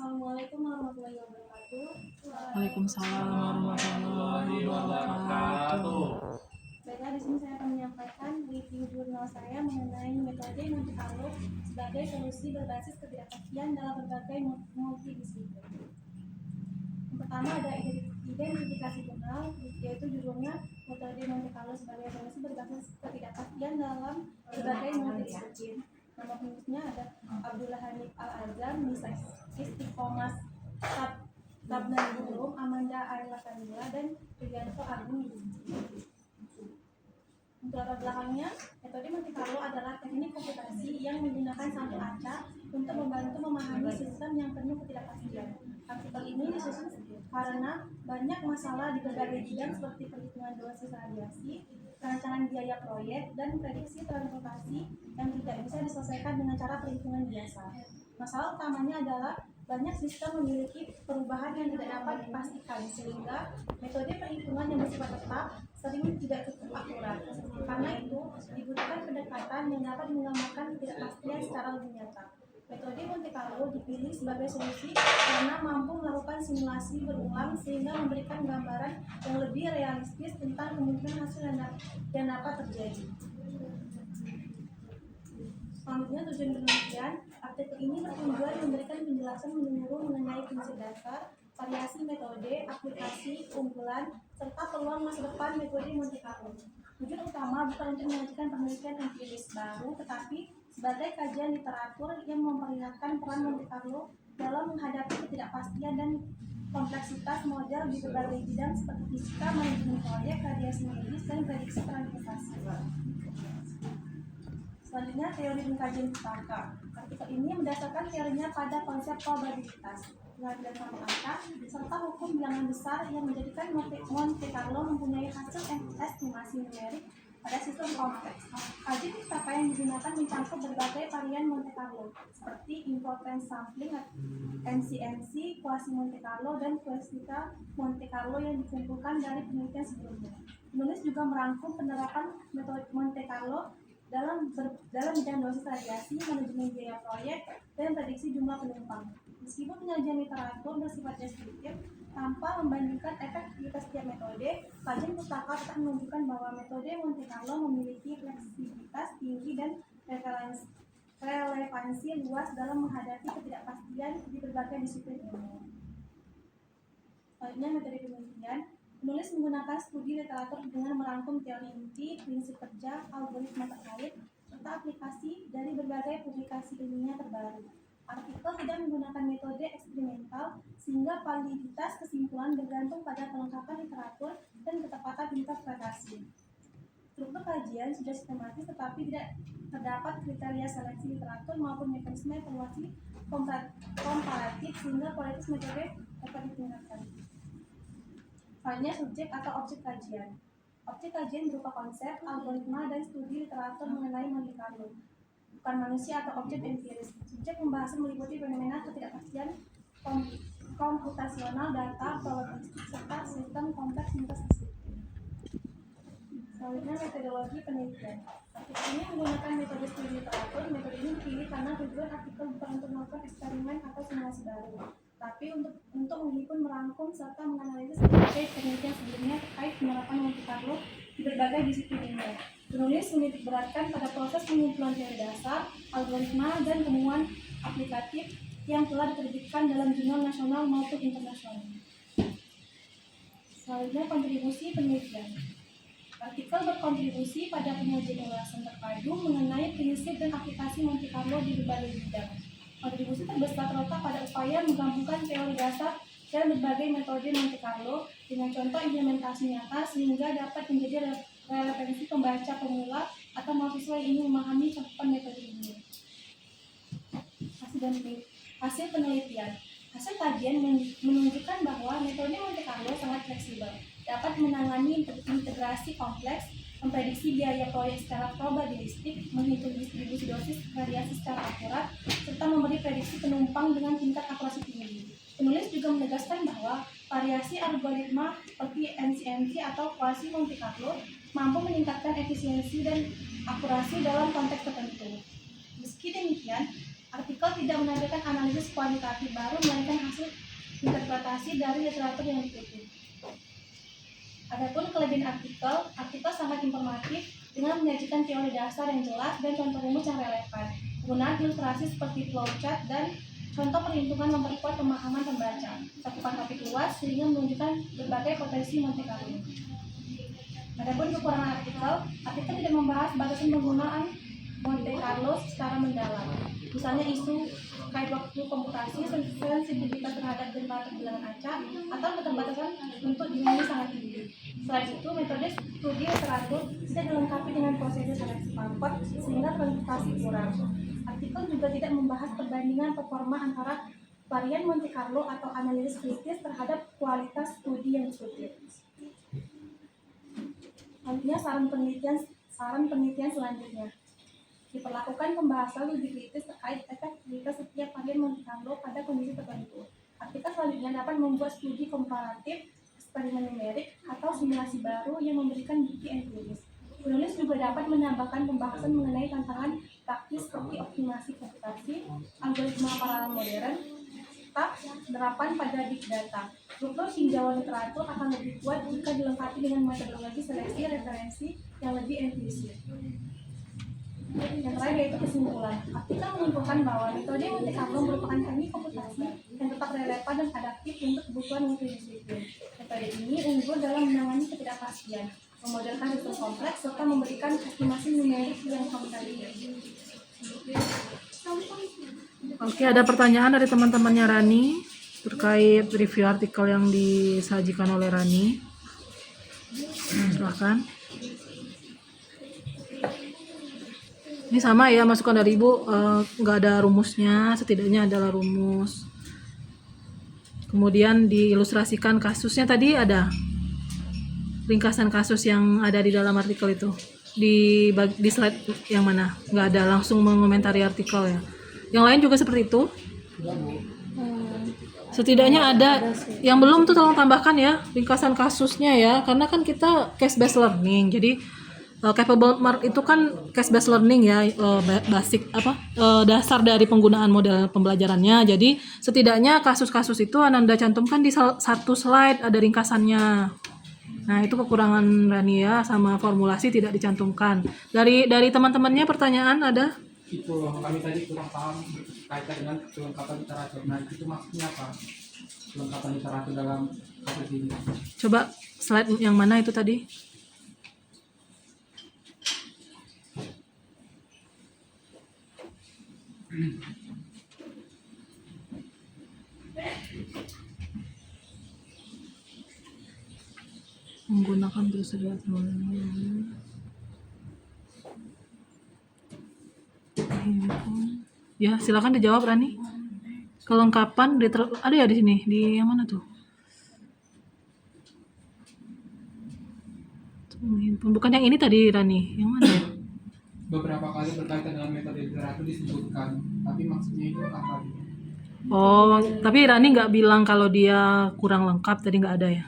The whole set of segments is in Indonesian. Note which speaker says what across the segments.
Speaker 1: Assalamualaikum warahmatullahi wabarakatuh.
Speaker 2: Waalaikumsalam warahmatullahi wabarakatuh.
Speaker 1: Baiklah, di sini saya akan menyampaikan review jurnal saya mengenai metode Monte Carlo sebagai solusi berbasis ketidakpastian dalam berbagai multidisiplin. Yang pertama ada identifikasi jurnal, yaitu judulnya metode Monte Carlo sebagai solusi berbasis ketidakpastian dalam berbagai multidisiplin. Nama penulisnya ada Abdullah Hanif Al-Azhar, Nisa Istiqomah Tabnan Bulum, Amanda Ayla Kamila, dan Yulianto Agung. Untuk latar belakangnya, metode Monte Carlo adalah teknik komputasi yang menggunakan sampel acak untuk membantu memahami sistem yang penuh ketidakpastian. Artikel ini disusun karena banyak masalah di berbagai bidang seperti perhitungan dosis radiasi, perancangan biaya proyek, dan prediksi transportasi yang tidak bisa diselesaikan dengan cara perhitungan biasa. Masalah utamanya adalah banyak sistem memiliki perubahan yang tidak dapat dipastikan, sehingga metode perhitungan yang bersifat tetap sering tidak cukup akurat. Karena itu, dibutuhkan pendekatan yang dapat menggambarkan ketidakpastian secara lebih nyata. Metode Monte Carlo dipilih sebagai solusi karena mampu melakukan simulasi berulang sehingga memberikan gambaran yang lebih realistis tentang kemungkinan hasil yang dapat terjadi. Selanjutnya, tujuan penelitian. Artikel ini bertujuan memberikan penjelasan menyeluruh mengenai prinsip dasar, variasi metode, aplikasi, keunggulan, serta peluang masa depan metode Monte Carlo. Tujuan utama bukan untuk mengajukan penelitian empiris baru, tetapi sebagai kajian literatur yang memperingatkan peran Monte Carlo dalam menghadapi ketidakpastian dan kompleksitas model di berbagai bidang seperti fisika, manajemen proyek, radiasi medis, dan prediksi transportasi. Selanjutnya, teori dan kajian pustaka. Artikel ini mendasarkan teorinya pada konsep probabilitas, pengambilan sampel angka, serta hukum bilangan besar yang menjadikan Monte Carlo mempunyai hasil estimasi numerik pada sistem kompleks. Kajian pustaka yang digunakan mencakup berbagai varian Monte Carlo, seperti importance sampling, MCMC, kuasi Monte Carlo, dan kuasita Monte Carlo yang dikumpulkan dari penelitian sebelumnya. Penulis juga merangkum penerapan metode Monte Carlo dalam bidang dosis radiasi, manajemen biaya proyek, dan prediksi jumlah penumpang. Meskipun penyajian literatur bersifat deskriptif tanpa membandingkan efektivitas setiap metode, kajian pustaka tetap menunjukkan bahwa metode Monte Carlo memiliki fleksibilitas tinggi dan relevansi luas dalam menghadapi ketidakpastian di berbagai disiplin ilmu. Selanjutnya, metode penelitian. Penulis menggunakan studi literatur dengan merangkum teori inti, prinsip kerja, algoritma terkait, serta aplikasi dari berbagai publikasi ilmiah terbaru. Artikel tidak menggunakan metode eksperimental, sehingga validitas kesimpulan bergantung pada kelengkapan literatur dan ketepatan interpretasi. Struktur kajian sudah sistematis, tetapi tidak terdapat kriteria seleksi literatur maupun mekanisme evaluasi komparatif, sehingga kualitas metode dapat ditingkatkan. Selanjutnya, subjek atau objek kajian. Objek kajian berupa konsep, algoritma, dan studi literatur mengenai Monte Carlo, bukan manusia atau objek empiris. Subjek pembahasan meliputi fenomena ketidakpastian komputasional, data, probabilistik, serta sistem kompleks interdisiplin. Selanjutnya, metodologi penelitian. Artikel ini menggunakan metode studi literatur. Metode ini dipilih karena tujuan artikel bukan untuk melakukan eksperimen atau simulasi baru, tapi untuk menghimpun, merangkum, serta menganalisis berbagai penelitian sebelumnya terkait penerapan Monte Carlo di berbagai disiplin ilmiah. Penulis menitik beratkan pada proses pengumpulan teori dasar, algoritma, dan temuan aplikatif yang telah diterbitkan dalam jurnal nasional maupun internasional. Selanjutnya, kontribusi penelitian. Artikel berkontribusi pada penyajian ulasan terpadu mengenai prinsip dan aplikasi Monte Carlo di berbagai bidang. Kontribusi terbesar terletak pada upaya menggabungkan teori dasar dan berbagai metode Monte Carlo dengan contoh implementasi nyata sehingga dapat menjadi relevansi pembaca pemula atau mahasiswa yang ingin memahami cakupan metode ini. Hasil penelitian. Hasil kajian menunjukkan bahwa metode Monte Carlo sangat fleksibel, dapat menangani integrasi kompleks, memprediksi biaya proyek secara probabilistik, menghitung distribusi dosis radiasi secara akurat, serta memberi prediksi penumpang dengan tingkat akurasi tinggi. Penulis juga menegaskan bahwa variasi algoritma seperti MCMC atau kuasi Monte Carlo mampu meningkatkan efisiensi dan akurasi dalam konteks tertentu. Meski demikian, Artikel tidak menampilkan analisis kualitatif baru, melainkan hasil interpretasi dari literatur yang dikutip. Adapun kelebihan artikel sangat informatif dengan menyajikan teori dasar yang jelas dan contoh rumus yang relevan. Penggunaan ilustrasi seperti flowchart dan contoh perhitungan memperkuat pemahaman pembaca. Cakupan topik luas sehingga menunjukkan berbagai potensi Monte Carlo. Adapun kekurangan artikel tidak membahas batasan penggunaan Monte Carlo secara mendalam. Misalnya isu kait waktu komputasi, sensitivitas terhadap generator bilangan acak, atau keterbatasan untuk dinamika sangat tinggi. Selain itu, metode studi literatur tidak dilengkapi dengan prosedur seleksi pampet sehingga kualifikasi kurang. Artikel juga tidak membahas perbandingan performa antara varian Monte Carlo atau analisis kritis terhadap kualitas studi yang dikutip. Selanjutnya saran penelitian selanjutnya. Diperlakukan pembahasan lebih kritis terkait efektivitas setiap varian Monte Carlo pada kondisi tertentu. Artikel selanjutnya dapat membuat studi komparatif, eksperimen numerik, atau simulasi baru yang memberikan bukti empiris. Penulis juga dapat menambahkan pembahasan mengenai tantangan praktis seperti optimasi komputasi, algoritma paralel modern, serta penerapan pada big data. Struktur tinjauan literatur akan lebih kuat jika dilengkapi dengan metodologi seleksi referensi yang lebih empiris. Yang terakhir yaitu kesimpulan. Artikel menyimpulkan bahwa metode Monte Carlo merupakan teknik komputasi yang tetap relevan dan adaptif untuk kebutuhan multidisiplin. Metode ini unggul dalam menangani ketidakpastian, memodelkan sistem kompleks, serta memberikan estimasi numerik yang kompetitif.
Speaker 2: Oke, ada pertanyaan dari teman-temannya Rani terkait review artikel yang disajikan oleh Rani. Silahkan. Ini sama ya, masukan dari Ibu, nggak ada rumusnya, setidaknya adalah rumus. Kemudian diilustrasikan kasusnya, tadi ada ringkasan kasus yang ada di dalam artikel itu. Di slide yang mana? Nggak ada, langsung mengomentari artikel ya. Yang lain juga seperti itu? Setidaknya ada. Yang belum tuh tolong tambahkan ya, ringkasan kasusnya ya, karena kan kita case based learning, jadi capable mark itu kan case based learning ya, basic dasar dari penggunaan model pembelajarannya. Jadi setidaknya kasus-kasus itu Ananda cantumkan di satu slide, ada ringkasannya. Nah, itu kekurangan Rani ya, sama formulasi tidak dicantumkan. Dari teman-temannya pertanyaan ada?
Speaker 3: Itu kami tadi kurang paham berkaitan dengan kelengkapan literatur. Nah, itu maksudnya apa? Kelengkapan literatur dalam kasus ini.
Speaker 2: Coba slide yang mana itu tadi? Menggunakan prosedur ya, silakan dijawab Rani. Kelengkapan ada ya di sini, di yang mana tuh? Bukan yang ini tadi Rani, yang mana ya?
Speaker 3: Beberapa kali berkaitan dengan metode literatur disebutkan, tapi maksudnya itu apa?
Speaker 2: Oh, tapi Rani nggak bilang kalau dia kurang lengkap, tadi nggak ada ya?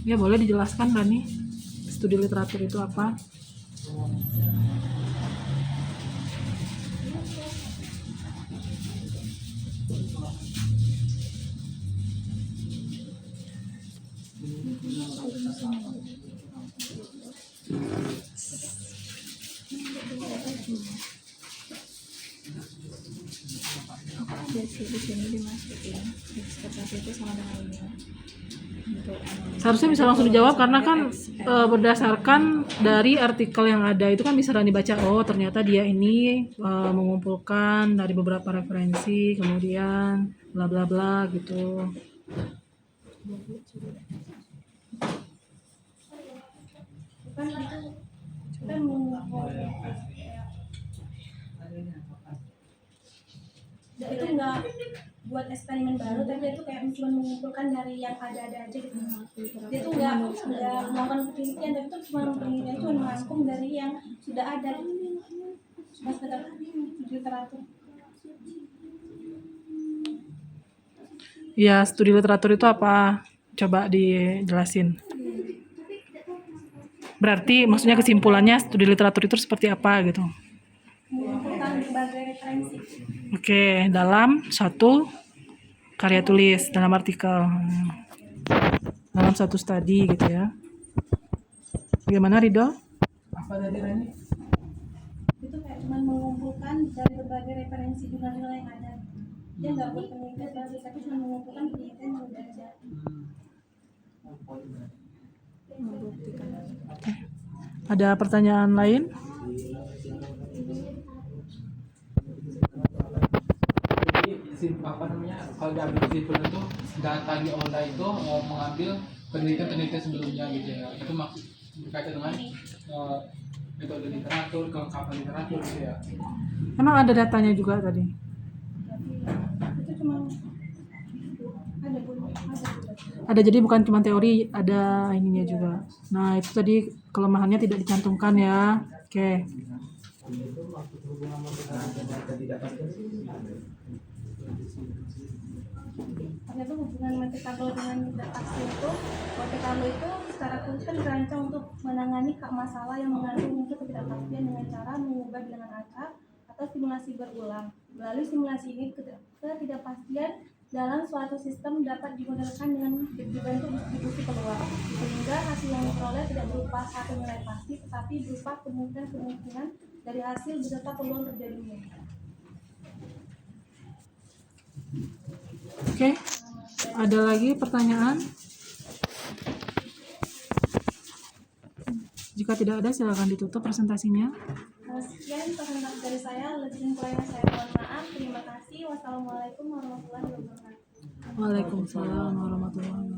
Speaker 2: Ya, boleh dijelaskan Rani, studi literatur itu apa?
Speaker 4: Di sini dimasukin ekspektasi itu sama dengan ini.
Speaker 2: Seharusnya bisa langsung dijawab karena kan berdasarkan dari artikel yang ada itu kan bisa Rani baca, oh ternyata dia ini mengumpulkan dari beberapa referensi, kemudian bla bla bla gitu.
Speaker 1: Itu nggak buat eksperimen baru, tapi itu kayak cuma mengumpulkan dari yang ada-ada aja gitu. Dia tuh nggak melakukan penelitian, tapi itu cuma penelitian, cuma merangkum dari yang sudah ada. cuma sekedar studi literatur.
Speaker 2: Ya, studi literatur itu apa? Coba dijelasin. Berarti maksudnya kesimpulannya studi literatur itu seperti apa gitu?
Speaker 1: Mengumpulkan berbagai referensi.
Speaker 2: Oke, dalam satu karya tulis, dalam artikel, dalam satu studi gitu ya. Bagaimana Ridho?
Speaker 3: Apa tadi Rani?
Speaker 1: Itu kayak cuma mengumpulkan dari berbagai referensi jurnal-jurnal yang ada. Dia nggak buat penelitian baru, tapi cuma mengumpulkan penelitian yang udah ada.
Speaker 4: Membuktikan.
Speaker 2: Ada pertanyaan lain?
Speaker 3: Jadi apa namanya, kalau diambil kesimpulan itu data di OLA itu mengambil penelitian-penelitian sebelumnya gitu ya, itu maksud berkaitan dengan metode literatur, kelengkapan literatur gitu ya.
Speaker 2: Emang ada datanya juga tadi?
Speaker 1: Itu cuma ada Bu.
Speaker 2: Ada, jadi bukan cuma teori, ada ininya juga. Nah, itu tadi kelemahannya tidak dicantumkan ya. Oke.
Speaker 1: Ternyata hubungan Monte Carlo dengan taksi itu, Monte Carlo itu secara khusus kan dirancang untuk menangani masalah yang mengandung unsur ketidakpastian dengan cara mengubah bilangan acak atau simulasi berulang. Melalui simulasi ini, ketidakpastian dalam suatu sistem dapat dimodelkan dengan dibentuk distribusi peluang, sehingga hasil yang diperoleh tidak berupa satu nilai pasti, tetapi berupa kemungkinan dari hasil beserta peluang terjadinya.
Speaker 2: Oke. Ada lagi pertanyaan? Jika tidak ada, silakan ditutup presentasinya.
Speaker 1: Sekian presentasi dari saya, lebih kurangnya saya mohon maaf. Terima kasih. Wassalamualaikum warahmatullahi wabarakatuh.
Speaker 2: Waalaikumsalam warahmatullahi wabarakatuh.